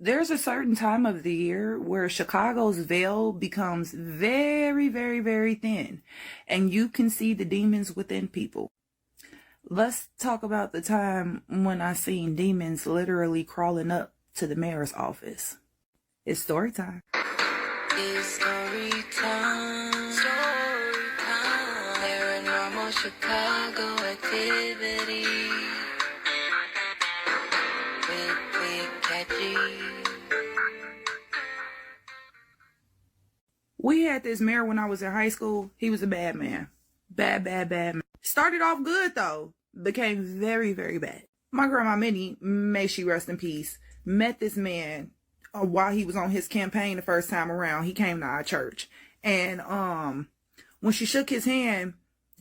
There's a certain time of the year where Chicago's veil becomes very, very, very thin, and you can see the demons within people. Let's talk about the time when I seen demons literally crawling up to the mayor's office. It's story time. It's story time. Story time. Paranormal Chicago activity. Quick, catchy. We had this mayor when I was in high school. He was a bad man. Bad man. Started off good though. Became very, very bad. My grandma Minnie, may she rest in peace, met this man while he was on his campaign the first time around. He came to our church. And when she shook his hand,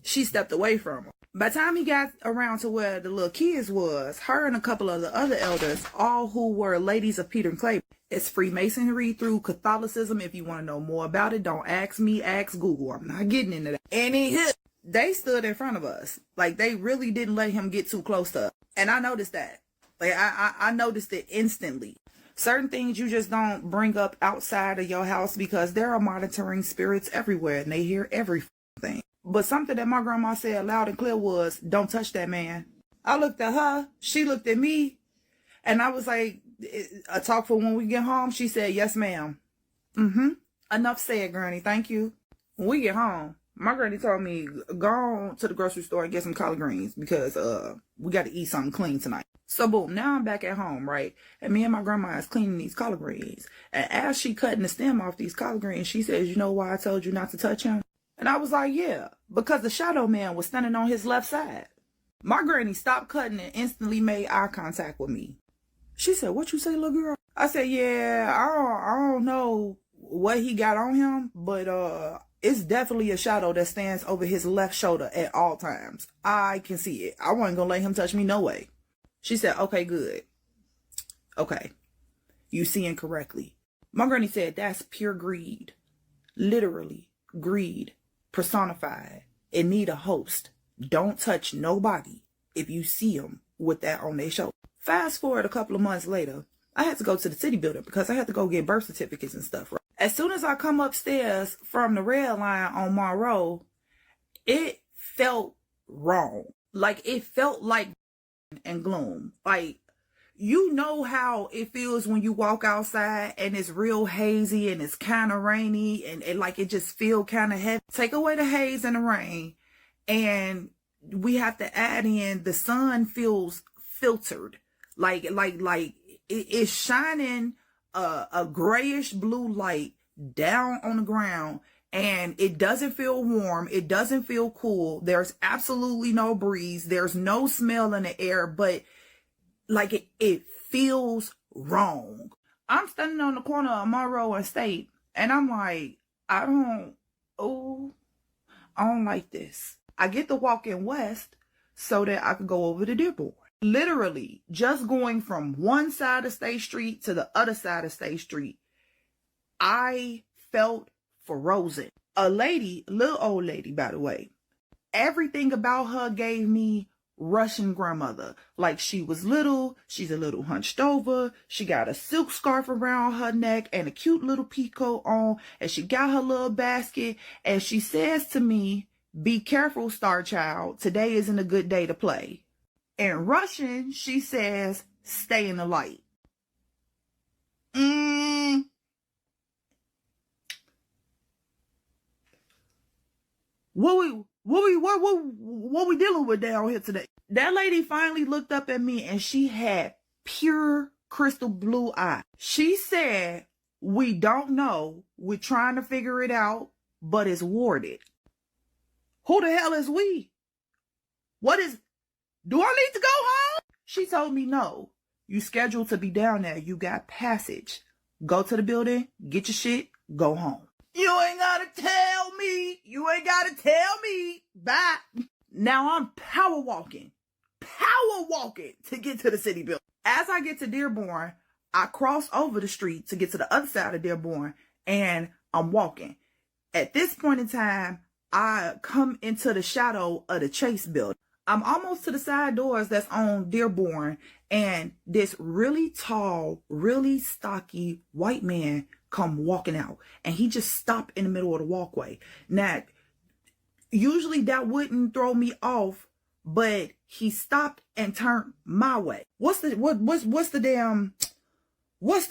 she stepped away from him. By the time he got around to where the little kids was, her and a couple of the other elders, all who were ladies of Peter and Clay. It's Freemasonry through Catholicism. If you want to know more about it, don't ask me, ask Google. I'm not getting into that. Anywho, they stood in front of us. Like, they really didn't let him get too close to us. And I noticed that. Like, I noticed it instantly. Certain things you just don't bring up outside of your house because there are monitoring spirits everywhere and they hear everything. But something that my grandma said loud and clear was, don't touch that man. I looked at her. She looked at me. And I was like, a talk for when we get home. She said, yes, ma'am. Enough said, Granny. Thank you. When we get home, my granny told me, go on to the grocery store and get some collard greens because we got to eat something clean tonight. So boom, now I'm back at home, right? And me and my grandma is cleaning these collard greens. And as she cutting the stem off these collard greens, she says, you know why I told you not to touch him? And I was like, yeah, because the shadow man was standing on his left side. My granny stopped cutting and instantly made eye contact with me. She said, what you say, little girl? I said, yeah, I don't know what he got on him, but it's definitely a shadow that stands over his left shoulder at all times. I can see it. I wasn't gonna let him touch me, no way. She said, okay, good. Okay, you seeing correctly. My granny said, that's pure greed. Literally, greed personified. It need a host. Don't touch nobody if you see them with that on their shoulder. Fast forward a couple of months later, I had to go to the city building because I had to go get birth certificates and stuff. Right? As soon as I come upstairs from the red line on Monroe, it felt wrong. Like, it felt like and gloom. Like, you know how it feels when you walk outside and it's real hazy and it's kind of rainy and like it just feel kind of heavy. Take away the haze and the rain and we have to add in the sun feels filtered. Like it's shining a grayish blue light down on the ground and it doesn't feel warm. It doesn't feel cool. There's absolutely no breeze. There's no smell in the air, but like it feels wrong. I'm standing on the corner of Monroe and State and I'm like, I don't like this. I get to walk in west so that I could go over to Dearborn. Literally, just going from one side of State Street to the other side of State Street, I felt frozen. A lady, little old lady, by the way, everything about her gave me Russian grandmother. Like, she was little, she's a little hunched over, she got a silk scarf around her neck and a cute little peacoat on, and she got her little basket, and she says to me, be careful, star child, today isn't a good day to play. In Russian, she says, stay in the light. What we dealing with down here today? That lady finally looked up at me and she had pure crystal blue eyes. She said, we don't know. We're trying to figure it out, but it's warded. Who the hell is we? Do I need to go home? She told me no. You scheduled to be down there. You got passage. Go to the building, get your shit, go home. You ain't gotta tell me. You ain't gotta tell me. Bye. Now I'm power walking to get to the city building. As I get to Dearborn, I cross over the street to get to the other side of Dearborn and I'm walking. At this point in time, I come into the shadow of the Chase building. I'm almost to the side doors that's on Dearborn, and this really tall, really stocky white man come walking out, and he just stopped in the middle of the walkway. Now, usually that wouldn't throw me off, but he stopped and turned my way. What's the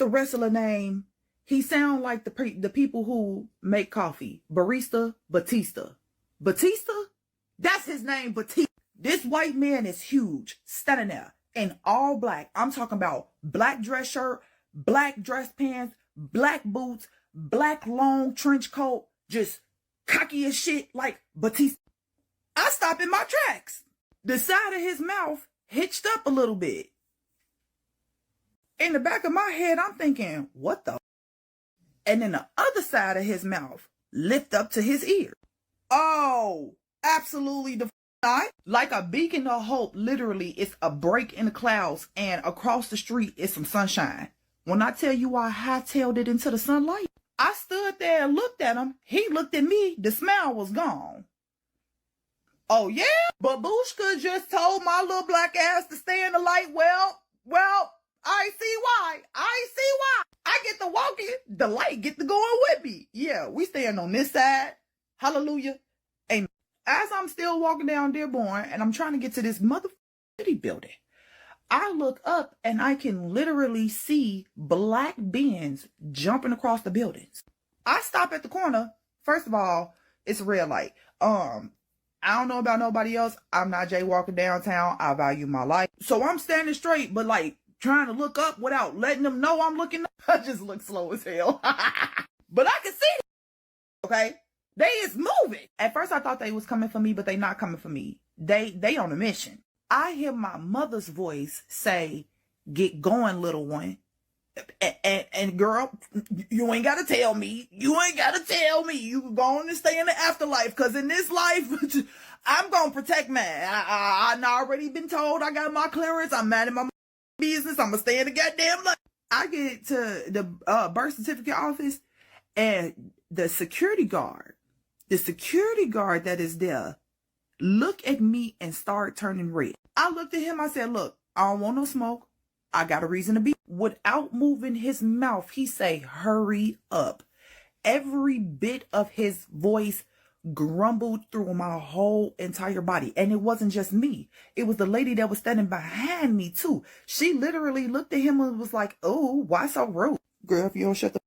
wrestler name? He sound like the people who make coffee. Barista Batista. Batista? That's his name, Batista. This white man is huge, standing there in all black. I'm talking about black dress shirt, black dress pants, black boots, black long trench coat, just cocky as shit like Batista. I stop in my tracks. The side of his mouth hitched up a little bit. In the back of my head, I'm thinking, what the? And then the other side of his mouth lift up to his ear. Oh, absolutely the not. Like a beacon of hope, literally, it's a break in the clouds, and across the street is some sunshine. When I tell you I hightailed it into the sunlight, I stood there and looked at him. He looked at me. The smile was gone. Oh, yeah? Babushka just told my little black ass to stay in the light. Well, I see why. I get to walking. The light get to going with me. Yeah, we staying on this side. Hallelujah. Amen. As I'm still walking down Dearborn and I'm trying to get to this motherfucking building, I look up and I can literally see black beings jumping across the buildings. I stop at the corner. First of all, it's a red light. I don't know about nobody else. I'm not jaywalking downtown. I value my life. So I'm standing straight, but like trying to look up without letting them know I'm looking up. I just look slow as hell. But I can see them. Okay? They is moving. At first I thought they was coming for me, but they not coming for me. They on a mission. I hear my mother's voice say, "Get going, little one." And girl, you ain't got to tell me. You ain't got to tell me. You going to stay in the afterlife. Because in this life, I'm going to protect man. I already been told I got my clearance. I'm mad at my business. I'm going to stay in the goddamn life. I get to the birth certificate office, and the security guard that is there, look at me and start turning red. I looked at him. I said, look, I don't want no smoke. I got a reason to be. Without moving his mouth, he say, hurry up. Every bit of his voice grumbled through my whole entire body. And it wasn't just me. It was the lady that was standing behind me too. She literally looked at him and was like, oh, why so rude? Girl, if you don't shut the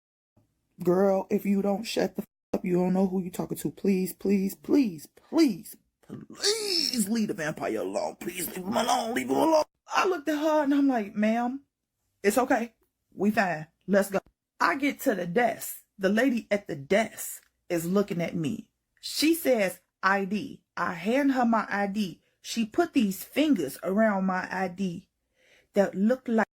Girl, if you don't shut the up, you don't know who you're talking to. Please, please, please, please, please leave the vampire alone. Please leave him alone. Leave him alone. I looked at her and I'm like, ma'am, it's okay. We fine. Let's go. I get to the desk. The lady at the desk is looking at me. She says ID. I hand her my ID. She put these fingers around my ID that looked like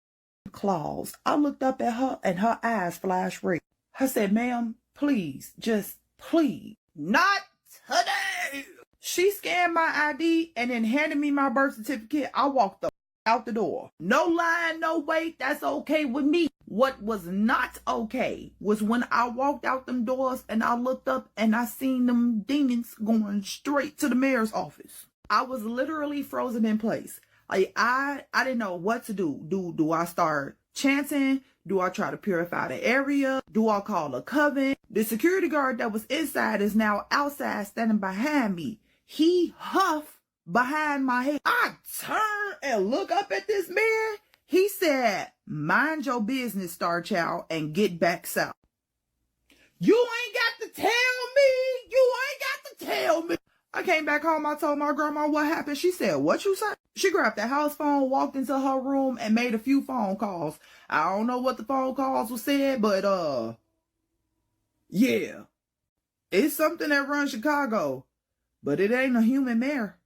claws. I looked up at her and her eyes flashed red. I said, ma'am, please, just please, not today. She scanned my ID and then handed me my birth certificate. I walked out the door. No line, no wait. That's okay with me. What was not okay was when I walked out them doors and I looked up and I seen them demons going straight to the mayor's office. I was literally frozen in place. Like I didn't know what to do. Do I start chanting? Do I try to purify the area? Do I call a coven? The security guard that was inside is now outside standing behind me. He huffed behind my head. I turn and look up at this man. He said, mind your business, Star Child, and get back south. You ain't got to tell me. You ain't got to tell me. I came back home. I told my grandma what happened. She said, what you say? She grabbed the house phone, walked into her room, and made a few phone calls. I don't know what the phone calls were said, but, yeah. It's something that runs Chicago, but it ain't a human mayor.